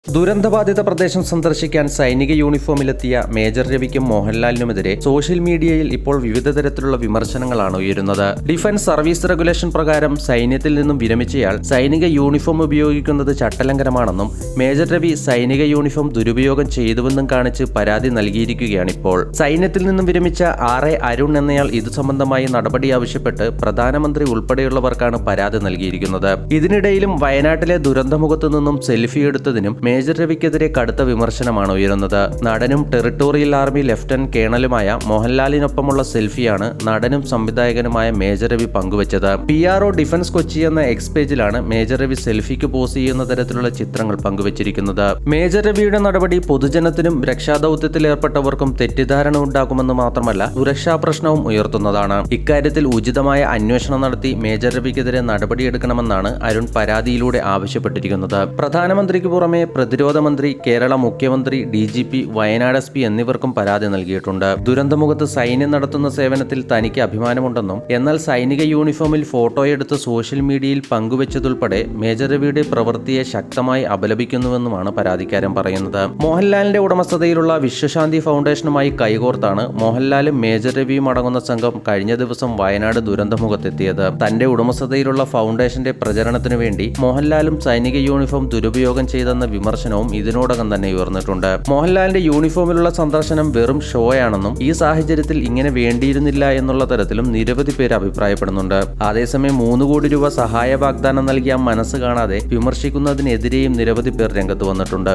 ദുരന്തബാധിത പ്രദേശം സന്ദർശിക്കാൻ സൈനിക യൂണിഫോമിലെത്തിയ മേജർ രവിക്കും മോഹൻലാലിനുമെതിരെ സോഷ്യൽ മീഡിയയിൽ ഇപ്പോൾ വിവിധ തരത്തിലുള്ള വിമർശനങ്ങളാണ് ഉയരുന്നത്. ഡിഫൻസ് സർവീസ് റെഗുലേഷൻ പ്രകാരം സൈന്യത്തിൽ നിന്നും വിരമിച്ചയാൾ സൈനിക യൂണിഫോം ഉപയോഗിക്കുന്നത് ചട്ടലംഘനമാണെന്നും മേജർ രവി സൈനിക യൂണിഫോം ദുരുപയോഗം ചെയ്തുവെന്നും കാണിച്ച് പരാതി നൽകിയിരിക്കുകയാണിപ്പോൾ. സൈന്യത്തിൽ നിന്നും വിരമിച്ച ആർ.എ. അരുൺ എന്നയാൾ ഇതു സംബന്ധമായി നടപടി ആവശ്യപ്പെട്ട് പ്രധാനമന്ത്രി ഉൾപ്പെടെയുള്ളവർക്കാണ് പരാതി നൽകിയിരിക്കുന്നത്. ഇതിനിടയിലും വയനാട്ടിലെ ദുരന്തമുഖത്തു നിന്നും സെൽഫി എടുത്തതിനും മേജർ രവിക്കെതിരെ കടുത്ത വിമർശനമാണ് ഉയരുന്നത്. നടനും ടെറിട്ടോറിയൽ ആർമി ലഫ്റ്റനന്റ് കേണലുമായ മോഹൻലാലിനൊപ്പമുള്ള സെൽഫിയാണ് നടനും സംവിധായകനുമായ മേജർ രവി പങ്കുവച്ചത്. PRO ഡിഫൻസ് കൊച്ചി എന്ന എക്സ് പേജിലാണ് മേജർ രവി സെൽഫിക്ക് പോസ് ചെയ്യുന്ന തരത്തിലുള്ള ചിത്രങ്ങൾ പങ്കുവച്ചിരിക്കുന്നത്. മേജർ രവിയുടെ നടപടി പൊതുജനത്തിനും രക്ഷാദൌത്യത്തിൽ ഏർപ്പെട്ടവർക്കും തെറ്റിദ്ധാരണ ഉണ്ടാക്കുമെന്ന് മാത്രമല്ല സുരക്ഷാ പ്രശ്നവും ഉയർത്തുന്നതാണ്. ഇക്കാര്യത്തിൽ ഉചിതമായ അന്വേഷണം നടത്തി മേജർ രവിക്കെതിരെ നടപടിയെടുക്കണമെന്നാണ് അരുൺ പരാതിയിലൂടെ ആവശ്യപ്പെട്ടിരിക്കുന്നത്. പ്രധാനമന്ത്രിക്ക് പുറമെ പ്രതിരോധ മന്ത്രി, കേരള മുഖ്യമന്ത്രി, DGP, വയനാട് SP എന്നിവർക്കും പരാതി നൽകിയിട്ടുണ്ട്. ദുരന്തമുഖത്ത് സൈന്യം നടത്തുന്ന സേവനത്തിൽ തനിക്ക് അഭിമാനമുണ്ടെന്നും എന്നാൽ സൈനിക യൂണിഫോമിൽ ഫോട്ടോയെടുത്ത് സോഷ്യൽ മീഡിയയിൽ പങ്കുവച്ചതുൾപ്പെടെ മേജർ രവിയുടെ പ്രവൃത്തിയെ ശക്തമായി അപലപിക്കുന്നുവെന്നുമാണ് പരാതിക്കാരൻ പറയുന്നത്. മോഹൻലാലിന്റെ ഉടമസ്ഥതയിലുള്ള വിശ്വശാന്തി ഫൗണ്ടേഷനുമായി കൈകോർത്താണ് മോഹൻലാലും മേജർ രവിയും അടങ്ങുന്ന സംഘം കഴിഞ്ഞ ദിവസം വയനാട് ദുരന്തമുഖത്തെത്തിയത്. തന്റെ ഉടമസ്ഥതയിലുള്ള ഫൗണ്ടേഷന്റെ പ്രചരണത്തിനു വേണ്ടി മോഹൻലാലും സൈനിക യൂണിഫോം ദുരുപയോഗം ചെയ്തെന്ന വിമർശനവും ഇതിനോടകം തന്നെ ഉയർന്നിട്ടുണ്ട്. മോഹൻലാലിന്റെ യൂണിഫോമിലുള്ള സന്ദർശനം വെറും ഷോയാണെന്നും ഈ സാഹചര്യത്തിൽ ഇങ്ങനെ വേണ്ടിയിരുന്നില്ല എന്നുള്ള തരത്തിലും നിരവധി പേര് അഭിപ്രായപ്പെടുന്നുണ്ട്. അതേസമയം 3 കോടി രൂപ സഹായ വാഗ്ദാനം നൽകിയ മനസ്സ് കാണാതെ വിമർശിക്കുന്നതിനെതിരെയും നിരവധി പേർ രംഗത്ത് വന്നിട്ടുണ്ട്.